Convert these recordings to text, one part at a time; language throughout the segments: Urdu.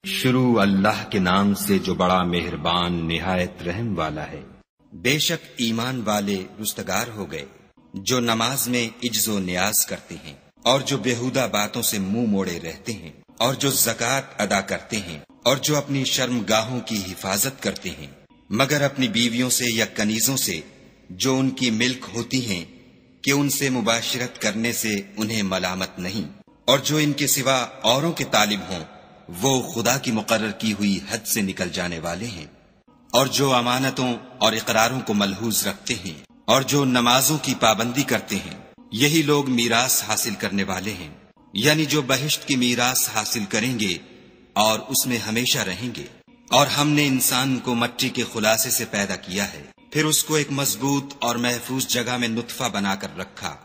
شروع اللہ کے نام سے جو بڑا مہربان نہایت رحم والا ہے۔ بے شک ایمان والے رستگار ہو گئے جو نماز میں عجز و نیاز کرتے ہیں اور جو بیہودہ باتوں سے منہ موڑے رہتے ہیں اور جو زکوٰۃ ادا کرتے ہیں اور جو اپنی شرمگاہوں کی حفاظت کرتے ہیں مگر اپنی بیویوں سے یا کنیزوں سے جو ان کی ملک ہوتی ہیں کہ ان سے مباشرت کرنے سے انہیں ملامت نہیں، اور جو ان کے سوا اوروں کے طالب ہوں وہ خدا کی مقرر کی ہوئی حد سے نکل جانے والے ہیں، اور جو امانتوں اور اقراروں کو ملحوظ رکھتے ہیں اور جو نمازوں کی پابندی کرتے ہیں، یہی لوگ میراث حاصل کرنے والے ہیں، یعنی جو بہشت کی میراث حاصل کریں گے اور اس میں ہمیشہ رہیں گے۔ اور ہم نے انسان کو مٹی کے خلاصے سے پیدا کیا ہے، پھر اس کو ایک مضبوط اور محفوظ جگہ میں نطفہ بنا کر رکھا،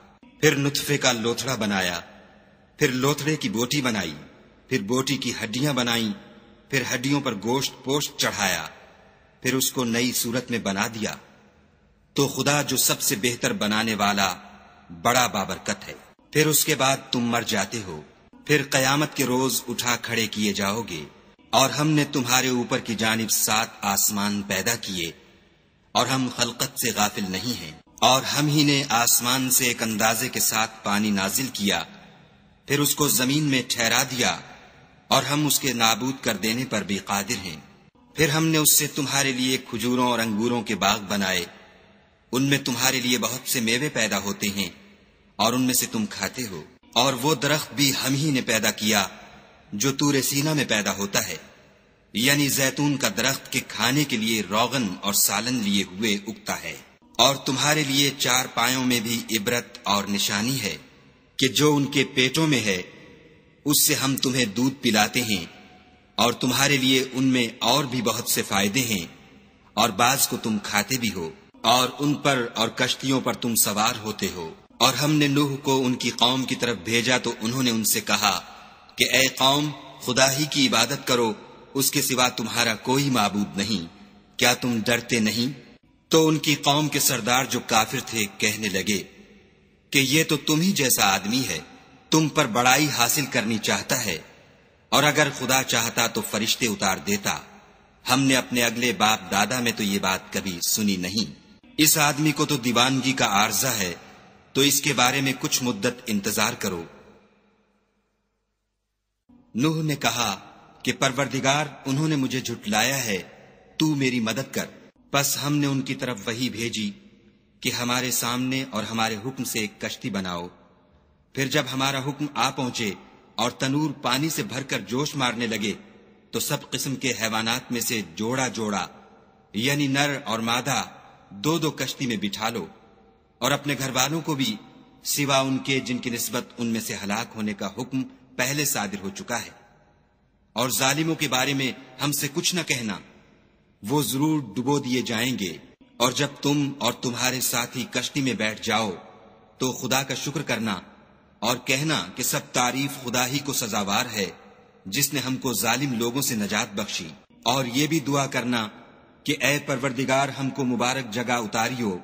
پھر نطفے کا لوتھڑا بنایا، پھر لوتھڑے کی بوٹی بنائی، پھر بوٹی کی ہڈیاں بنائیں، پھر ہڈیوں پر گوشت پوشت چڑھایا، پھر اس کو نئی صورت میں بنا دیا۔ تو خدا جو سب سے بہتر بنانے والا بڑا بابرکت ہے۔ پھر اس کے بعد تم مر جاتے ہو، پھر قیامت کے روز اٹھا کھڑے کیے جاؤ گے، اور ہم نے تمہارے اوپر کی جانب 7 آسمان پیدا کیے، اور ہم خلقت سے غافل نہیں ہیں، اور ہم ہی نے آسمان سے ایک اندازے کے ساتھ پانی نازل کیا، پھر اس کو زمین میں ٹھہرا دیا، اور ہم اس کے نابود کر دینے پر بھی قادر ہیں۔ پھر ہم نے اس سے تمہارے لیے کھجوروں اور انگوروں کے باغ بنائے، ان میں تمہارے لیے بہت سے میوے پیدا ہوتے ہیں اور ان میں سے تم کھاتے ہو، اور وہ درخت بھی ہم ہی نے پیدا کیا جو طور سینا میں پیدا ہوتا ہے، یعنی زیتون کا درخت کے کھانے کے لیے روغن اور سالن لیے ہوئے اگتا ہے۔ اور تمہارے لیے 4 پایوں میں بھی عبرت اور نشانی ہے کہ جو ان کے پیٹوں میں ہے اس سے ہم تمہیں دودھ پلاتے ہیں، اور تمہارے لیے ان میں اور بھی بہت سے فائدے ہیں، اور بعض کو تم کھاتے بھی ہو، اور ان پر اور کشتیوں پر تم سوار ہوتے ہو۔ اور ہم نے نوح کو ان کی قوم کی طرف بھیجا تو انہوں نے ان سے کہا کہ اے قوم، خدا ہی کی عبادت کرو، اس کے سوا تمہارا کوئی معبود نہیں، کیا تم ڈرتے نہیں؟ تو ان کی قوم کے سردار جو کافر تھے کہنے لگے کہ یہ تو تم ہی جیسا آدمی ہے، تم پر بڑائی حاصل کرنی چاہتا ہے، اور اگر خدا چاہتا تو فرشتے اتار دیتا، ہم نے اپنے اگلے باپ دادا میں تو یہ بات کبھی سنی نہیں۔ اس آدمی کو تو دیوانگی کا عارضہ ہے، تو اس کے بارے میں کچھ مدت انتظار کرو۔ نوح نے کہا کہ پروردگار، انہوں نے مجھے جھٹلایا ہے، تو میری مدد کر۔ پس ہم نے ان کی طرف وحی بھیجی کہ ہمارے سامنے اور ہمارے حکم سے ایک کشتی بناؤ۔ پھر جب ہمارا حکم آ پہنچے اور تنور پانی سے بھر کر جوش مارنے لگے تو سب قسم کے حیوانات میں سے جوڑا جوڑا، یعنی نر اور مادہ، 2 کشتی میں بٹھا لو، اور اپنے گھر والوں کو بھی، سوا ان کے جن کی نسبت ان میں سے ہلاک ہونے کا حکم پہلے صادر ہو چکا ہے۔ اور ظالموں کے بارے میں ہم سے کچھ نہ کہنا، وہ ضرور ڈبو دیے جائیں گے۔ اور جب تم اور تمہارے ساتھی کشتی میں بیٹھ جاؤ تو خدا کا شکر کرنا اور کہنا کہ سب تعریف خدا ہی کو سزاوار ہے جس نے ہم کو ظالم لوگوں سے نجات بخشی۔ اور یہ بھی دعا کرنا کہ اے پروردگار، ہم کو مبارک جگہ اتاریو،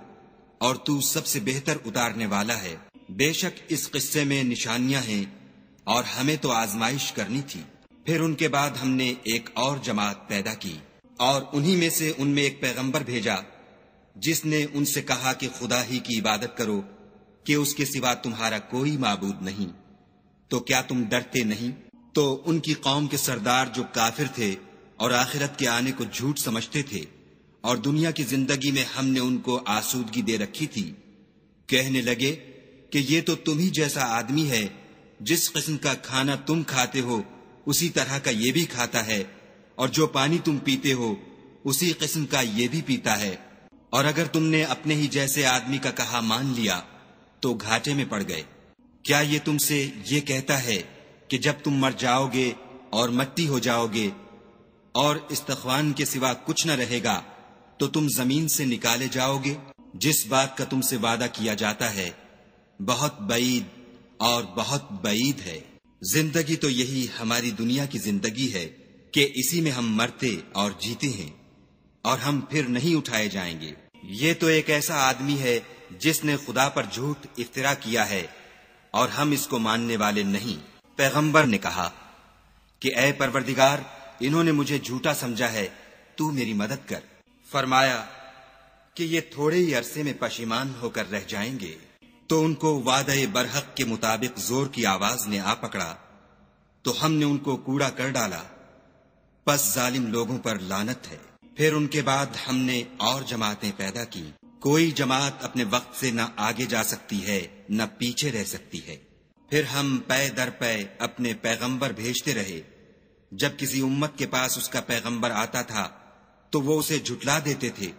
اور تو سب سے بہتر اتارنے والا ہے۔ بے شک اس قصے میں نشانیاں ہیں اور ہمیں تو آزمائش کرنی تھی۔ پھر ان کے بعد ہم نے ایک اور جماعت پیدا کی، اور انہی میں سے ان میں ایک پیغمبر بھیجا جس نے ان سے کہا کہ خدا ہی کی عبادت کرو کہ اس کے سوا تمہارا کوئی معبود نہیں، تو کیا تم ڈرتے نہیں؟ تو ان کی قوم کے سردار جو کافر تھے اور آخرت کے آنے کو جھوٹ سمجھتے تھے اور دنیا کی زندگی میں ہم نے ان کو آسودگی دے رکھی تھی، کہنے لگے کہ یہ تو تم ہی جیسا آدمی ہے، جس قسم کا کھانا تم کھاتے ہو اسی طرح کا یہ بھی کھاتا ہے، اور جو پانی تم پیتے ہو اسی قسم کا یہ بھی پیتا ہے، اور اگر تم نے اپنے ہی جیسے آدمی کا کہا مان لیا تو گھاٹے میں پڑ گئے۔ کیا یہ تم سے یہ کہتا ہے کہ جب تم مر جاؤ گے اور مٹی ہو جاؤ گے اور استخوان کے سوا کچھ نہ رہے گا تو تم زمین سے نکالے جاؤ گے؟ جس بات کا تم سے وعدہ کیا جاتا ہے بہت بعید اور بہت بعید ہے۔ زندگی تو یہی ہماری دنیا کی زندگی ہے کہ اسی میں ہم مرتے اور جیتے ہیں، اور ہم پھر نہیں اٹھائے جائیں گے۔ یہ تو ایک ایسا آدمی ہے جس نے خدا پر جھوٹ افترا کیا ہے، اور ہم اس کو ماننے والے نہیں۔ پیغمبر نے کہا کہ اے پروردگار، انہوں نے مجھے جھوٹا سمجھا ہے، تو میری مدد کر۔ فرمایا کہ یہ تھوڑے ہی عرصے میں پشیمان ہو کر رہ جائیں گے۔ تو ان کو وعدہ برحق کے مطابق زور کی آواز نے آ پکڑا تو ہم نے ان کو کوڑا کر ڈالا، پس ظالم لوگوں پر لعنت ہے۔ پھر ان کے بعد ہم نے اور جماعتیں پیدا کی، کوئی جماعت اپنے وقت سے نہ آگے جا سکتی ہے نہ پیچھے رہ سکتی ہے۔ پھر ہم پے در پے اپنے پیغمبر بھیجتے رہے، جب کسی امت کے پاس اس کا پیغمبر آتا تھا تو وہ اسے جھٹلا دیتے تھے،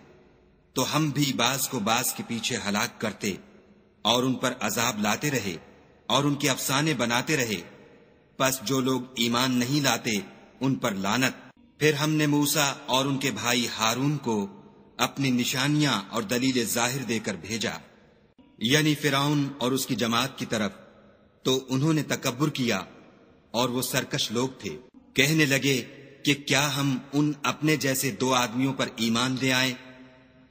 تو ہم بھی بعض کو بعض کے پیچھے ہلاک کرتے اور ان پر عذاب لاتے رہے اور ان کے افسانے بناتے رہے۔ پس جو لوگ ایمان نہیں لاتے ان پر لعنت۔ پھر ہم نے موسیٰ اور ان کے بھائی ہارون کو اپنی نشانیاں اور دلیل ظاہر دے کر بھیجا، یعنی فرعون اور اس کی جماعت کی طرف، تو انہوں نے تکبر کیا اور وہ سرکش لوگ تھے۔ کہنے لگے کہ کیا ہم ان اپنے جیسے دو آدمیوں پر ایمان لے آئیں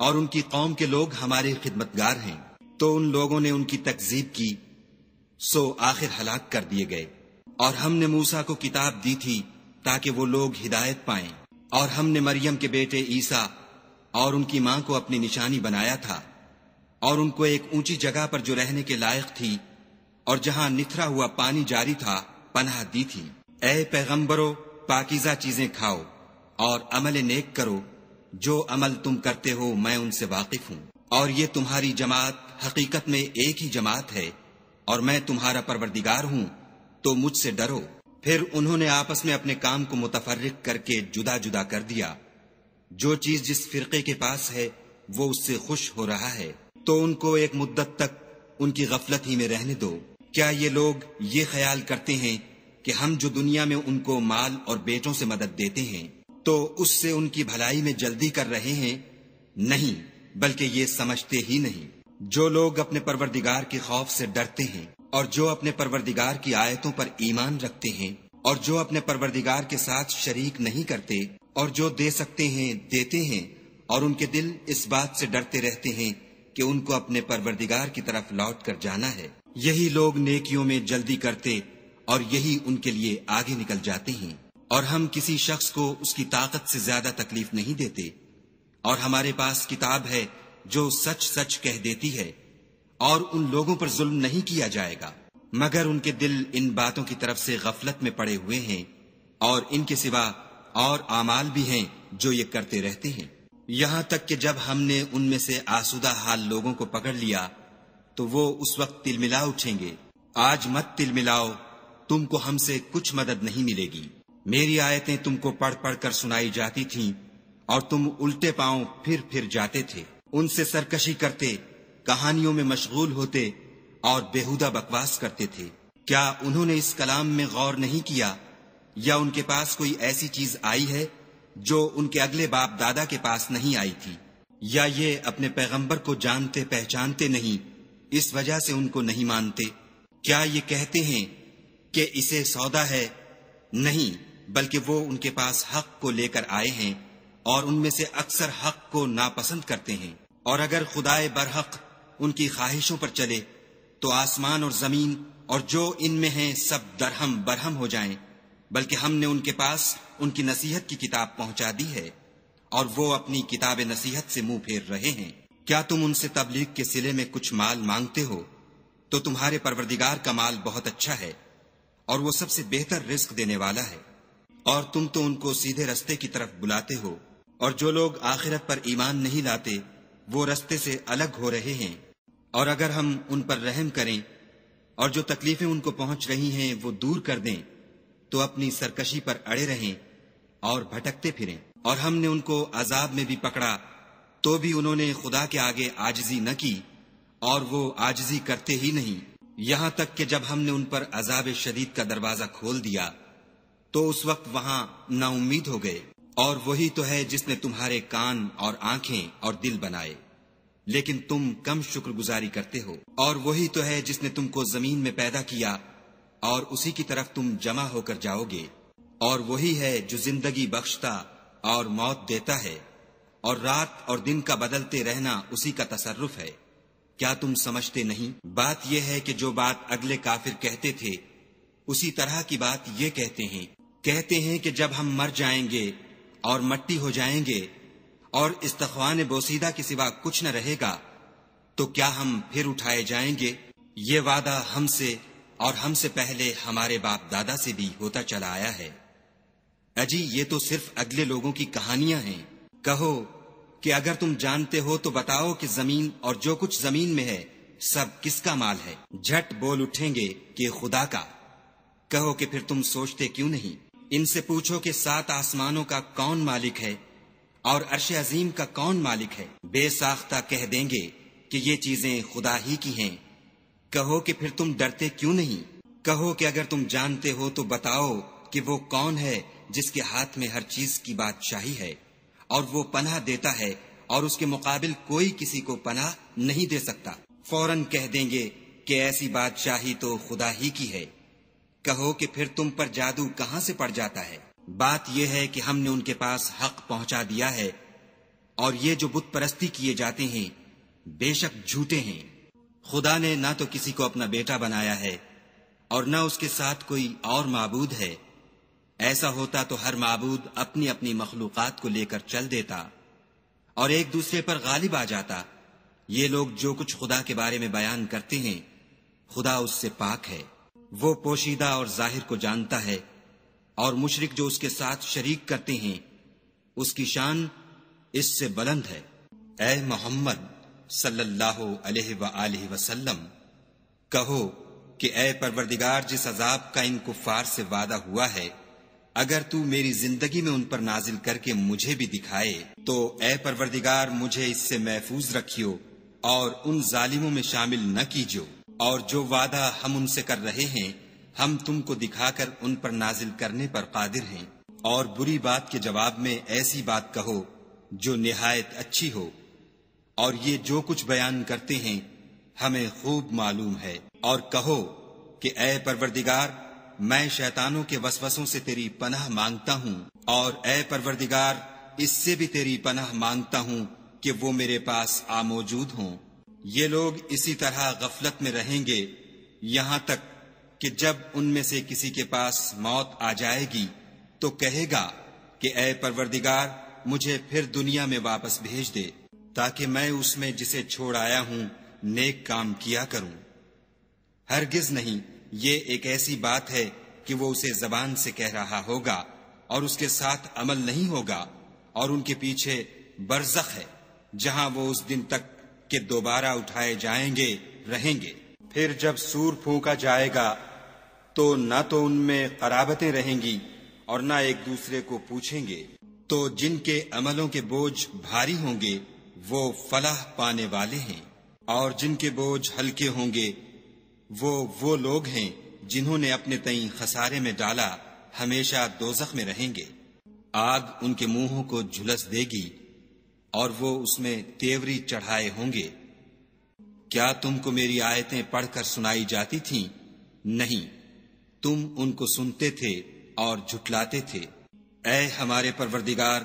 اور ان کی قوم کے لوگ ہمارے خدمتگار ہیں؟ تو ان لوگوں نے ان کی تکذیب کی، سو آخر ہلاک کر دیے گئے۔ اور ہم نے موسیٰ کو کتاب دی تھی تاکہ وہ لوگ ہدایت پائیں، اور ہم نے مریم کے بیٹے عیسیٰ اور ان کی ماں کو اپنی نشانی بنایا تھا، اور ان کو ایک اونچی جگہ پر جو رہنے کے لائق تھی اور جہاں نتھرا ہوا پانی جاری تھا پناہ دی تھی۔ اے پیغمبرو، پاکیزہ چیزیں کھاؤ اور عمل نیک کرو، جو عمل تم کرتے ہو میں ان سے واقف ہوں، اور یہ تمہاری جماعت حقیقت میں ایک ہی جماعت ہے، اور میں تمہارا پروردگار ہوں، تو مجھ سے ڈرو۔ پھر انہوں نے آپس میں اپنے کام کو متفرق کر کے جدا جدا کر دیا، جو چیز جس فرقے کے پاس ہے وہ اس سے خوش ہو رہا ہے، تو ان کو ایک مدت تک ان کی غفلت ہی میں رہنے دو۔ کیا یہ لوگ یہ خیال کرتے ہیں کہ ہم جو دنیا میں ان کو مال اور بیٹوں سے مدد دیتے ہیں تو اس سے ان کی بھلائی میں جلدی کر رہے ہیں؟ نہیں، بلکہ یہ سمجھتے ہی نہیں۔ جو لوگ اپنے پروردگار کے خوف سے ڈرتے ہیں اور جو اپنے پروردگار کی آیتوں پر ایمان رکھتے ہیں اور جو اپنے پروردگار کے ساتھ شریک نہیں کرتے اور جو دے سکتے ہیں دیتے ہیں، اور ان کے دل اس بات سے ڈرتے رہتے ہیں کہ ان کو اپنے پروردگار کی طرف لوٹ کر جانا ہے، یہی لوگ نیکیوں میں جلدی کرتے اور یہی ان کے لیے آگے نکل جاتے ہیں۔ اور ہم کسی شخص کو اس کی طاقت سے زیادہ تکلیف نہیں دیتے، اور ہمارے پاس کتاب ہے جو سچ سچ کہہ دیتی ہے، اور ان لوگوں پر ظلم نہیں کیا جائے گا مگر ان کے دل ان باتوں کی طرف سے غفلت میں پڑے ہوئے ہیں، اور ان کے سوا اور اعمال بھی ہیں جو یہ کرتے رہتے ہیں، یہاں تک کہ جب ہم نے ان میں سے آسودہ حال لوگوں کو پکڑ لیا تو وہ اس وقت تل ملا اٹھیں گے۔ آج مت تل ملاؤ، تم کو ہم سے کچھ مدد نہیں ملے گی۔ میری آیتیں تم کو پڑھ پڑھ کر سنائی جاتی تھیں اور تم الٹے پاؤں پھر جاتے تھے، ان سے سرکشی کرتے، کہانیوں میں مشغول ہوتے اور بیہودہ بکواس کرتے تھے۔ کیا انہوں نے اس کلام میں غور نہیں کیا، یا ان کے پاس کوئی ایسی چیز آئی ہے جو ان کے اگلے باپ دادا کے پاس نہیں آئی تھی، یا یہ اپنے پیغمبر کو جانتے پہچانتے نہیں اس وجہ سے ان کو نہیں مانتے؟ کیا یہ کہتے ہیں کہ اسے سودا ہے؟ نہیں، بلکہ وہ ان کے پاس حق کو لے کر آئے ہیں، اور ان میں سے اکثر حق کو ناپسند کرتے ہیں۔ اور اگر خدائے برحق ان کی خواہشوں پر چلے تو آسمان اور زمین اور جو ان میں ہیں سب درہم برہم ہو جائیں، بلکہ ہم نے ان کے پاس ان کی نصیحت کی کتاب پہنچا دی ہے، اور وہ اپنی کتاب نصیحت سے منہ پھیر رہے ہیں۔ کیا تم ان سے تبلیغ کے صلے میں کچھ مال مانگتے ہو؟ تو تمہارے پروردگار کا مال بہت اچھا ہے، اور وہ سب سے بہتر رزق دینے والا ہے، اور تم تو ان کو سیدھے رستے کی طرف بلاتے ہو، اور جو لوگ آخرت پر ایمان نہیں لاتے وہ رستے سے الگ ہو رہے ہیں۔ اور اگر ہم ان پر رحم کریں اور جو تکلیفیں ان کو پہنچ رہی ہیں وہ دور کر دیں تو اپنی سرکشی پر اڑے رہیں اور بھٹکتے پھریں۔ اور ہم نے ان کو عذاب میں بھی پکڑا تو بھی انہوں نے خدا کے آگے عاجزی نہ کی، اور وہ عاجزی کرتے ہی نہیں، یہاں تک کہ جب ہم نے ان پر عذاب شدید کا دروازہ کھول دیا تو اس وقت وہاں نا امید ہو گئے۔ اور وہی تو ہے جس نے تمہارے کان اور آنکھیں اور دل بنائے، لیکن تم کم شکر گزاری کرتے ہو۔ اور وہی تو ہے جس نے تم کو زمین میں پیدا کیا اور اسی کی طرف تم جمع ہو کر جاؤ گے۔ اور وہی ہے جو زندگی بخشتا اور موت دیتا ہے، اور رات اور دن کا بدلتے رہنا اسی کا تصرف ہے۔ کیا تم سمجھتے نہیں؟ بات یہ ہے کہ جو بات اگلے کافر کہتے تھے اسی طرح کی بات یہ کہتے ہیں۔ کہتے ہیں کہ جب ہم مر جائیں گے اور مٹی ہو جائیں گے اور استخوان بوسیدہ کے سوا کچھ نہ رہے گا تو کیا ہم پھر اٹھائے جائیں گے؟ یہ وعدہ ہم سے اور ہم سے پہلے ہمارے باپ دادا سے بھی ہوتا چلا آیا ہے۔ اجی یہ تو صرف اگلے لوگوں کی کہانیاں ہیں۔ کہو کہ اگر تم جانتے ہو تو بتاؤ کہ زمین اور جو کچھ زمین میں ہے سب کس کا مال ہے؟ جھٹ بول اٹھیں گے کہ خدا کا۔ کہو کہ پھر تم سوچتے کیوں نہیں؟ ان سے پوچھو کہ 7 آسمانوں کا کون مالک ہے اور عرش عظیم کا کون مالک ہے؟ بے ساختہ کہہ دیں گے کہ یہ چیزیں خدا ہی کی ہیں۔ کہو کہ پھر تم ڈرتے کیوں نہیں؟ کہو کہ اگر تم جانتے ہو تو بتاؤ کہ وہ کون ہے جس کے ہاتھ میں ہر چیز کی بادشاہی ہے اور وہ پناہ دیتا ہے اور اس کے مقابل کوئی کسی کو پناہ نہیں دے سکتا۔ فوراً کہہ دیں گے کہ ایسی بادشاہی تو خدا ہی کی ہے۔ کہو کہ پھر تم پر جادو کہاں سے پڑ جاتا ہے؟ بات یہ ہے کہ ہم نے ان کے پاس حق پہنچا دیا ہے اور یہ جو بت پرستی کیے جاتے ہیں بے شک جھوٹے ہیں۔ خدا نے نہ تو کسی کو اپنا بیٹا بنایا ہے اور نہ اس کے ساتھ کوئی اور معبود ہے۔ ایسا ہوتا تو ہر معبود اپنی اپنی مخلوقات کو لے کر چل دیتا اور ایک دوسرے پر غالب آ جاتا۔ یہ لوگ جو کچھ خدا کے بارے میں بیان کرتے ہیں خدا اس سے پاک ہے، وہ پوشیدہ اور ظاہر کو جانتا ہے، اور مشرک جو اس کے ساتھ شریک کرتے ہیں اس کی شان اس سے بلند ہے۔ اے محمد صلی اللہ علیہ وآلہ وسلم، کہو کہ اے پروردگار، جس عذاب کا ان کفار سے وعدہ ہوا ہے اگر تو میری زندگی میں ان پر نازل کر کے مجھے بھی دکھائے تو اے پروردگار مجھے اس سے محفوظ رکھیو اور ان ظالموں میں شامل نہ کیجو، اور جو وعدہ ہم ان سے کر رہے ہیں ہم تم کو دکھا کر ان پر نازل کرنے پر قادر ہیں۔ اور بری بات کے جواب میں ایسی بات کہو جو نہایت اچھی ہو، اور یہ جو کچھ بیان کرتے ہیں ہمیں خوب معلوم ہے۔ اور کہو کہ اے پروردگار، میں شیطانوں کے وسوسوں سے تیری پناہ مانگتا ہوں، اور اے پروردگار اس سے بھی تیری پناہ مانگتا ہوں کہ وہ میرے پاس آ موجود ہوں۔ یہ لوگ اسی طرح غفلت میں رہیں گے یہاں تک کہ جب ان میں سے کسی کے پاس موت آ جائے گی تو کہے گا کہ اے پروردگار مجھے پھر دنیا میں واپس بھیج دے تاکہ میں اس میں جسے چھوڑ آیا ہوں نیک کام کیا کروں۔ ہرگز نہیں، یہ ایک ایسی بات ہے کہ وہ اسے زبان سے کہہ رہا ہوگا اور اس کے ساتھ عمل نہیں ہوگا، اور ان کے پیچھے برزخ ہے جہاں وہ اس دن تک کہ دوبارہ اٹھائے جائیں گے رہیں گے۔ پھر جب سور پھونکا جائے گا تو نہ تو ان میں قرابتیں رہیں گی اور نہ ایک دوسرے کو پوچھیں گے۔ تو جن کے عملوں کے بوجھ بھاری ہوں گے وہ فلاح پانے والے ہیں، اور جن کے بوجھ ہلکے ہوں گے وہ لوگ ہیں جنہوں نے اپنے تئیں خسارے میں ڈالا، ہمیشہ دوزخ میں رہیں گے۔ آگ ان کے منہوں کو جھلس دے گی اور وہ اس میں تیوری چڑھائے ہوں گے۔ کیا تم کو میری آیتیں پڑھ کر سنائی جاتی تھیں؟ نہیں، تم ان کو سنتے تھے اور جھٹلاتے تھے۔ اے ہمارے پروردگار،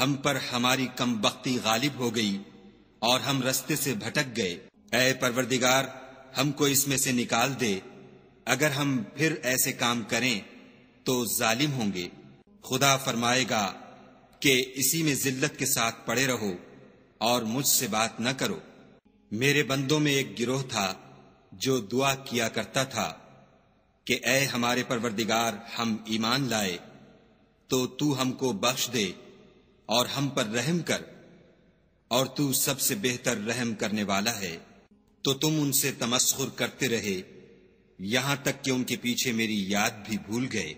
ہم پر ہماری کم بختی غالب ہو گئی اور ہم رستے سے بھٹک گئے۔ اے پروردگار، ہم کو اس میں سے نکال دے، اگر ہم پھر ایسے کام کریں تو ظالم ہوں گے۔ خدا فرمائے گا کہ اسی میں ذلت کے ساتھ پڑے رہو اور مجھ سے بات نہ کرو۔ میرے بندوں میں ایک گروہ تھا جو دعا کیا کرتا تھا کہ اے ہمارے پروردگار، ہم ایمان لائے تو تو ہم کو بخش دے اور ہم پر رحم کر، اور تو سب سے بہتر رحم کرنے والا ہے۔ تو تم ان سے تمسخر کرتے رہے یہاں تک کہ ان کے پیچھے میری یاد بھی بھول گئے،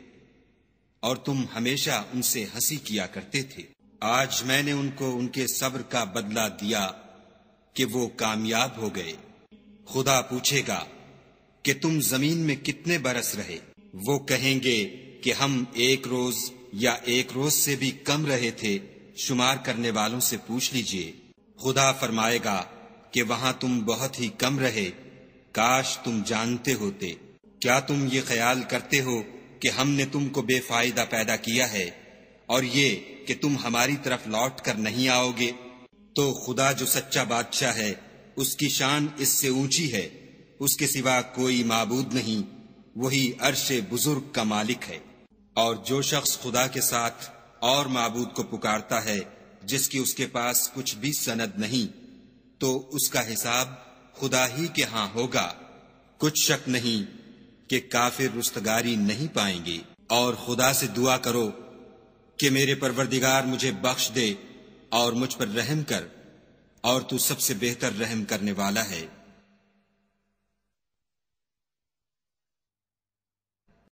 اور تم ہمیشہ ان سے ہنسی کیا کرتے تھے۔ آج میں نے ان کو ان کے صبر کا بدلہ دیا کہ وہ کامیاب ہو گئے۔ خدا پوچھے گا کہ تم زمین میں کتنے برس رہے؟ وہ کہیں گے کہ ہم 1 روز یا 1 روز سے بھی کم رہے تھے، شمار کرنے والوں سے پوچھ لیجئے۔ خدا فرمائے گا کہ وہاں تم بہت ہی کم رہے، کاش تم جانتے ہوتے۔ کیا تم یہ خیال کرتے ہو کہ ہم نے تم کو بے فائدہ پیدا کیا ہے اور یہ کہ تم ہماری طرف لوٹ کر نہیں آؤ گے؟ تو خدا جو سچا بادشاہ ہے اس کی شان اس سے اونچی ہے، اس کے سوا کوئی معبود نہیں، وہی عرش بزرگ کا مالک ہے۔ اور جو شخص خدا کے ساتھ اور معبود کو پکارتا ہے جس کی اس کے پاس کچھ بھی سند نہیں، تو اس کا حساب خدا ہی کے ہاں ہوگا۔ کچھ شک نہیں کہ کافر رستگاری نہیں پائیں گے۔ اور خدا سے دعا کرو کہ میرے پروردگار مجھے بخش دے اور مجھ پر رحم کر، اور تو سب سے بہتر رحم کرنے والا ہے۔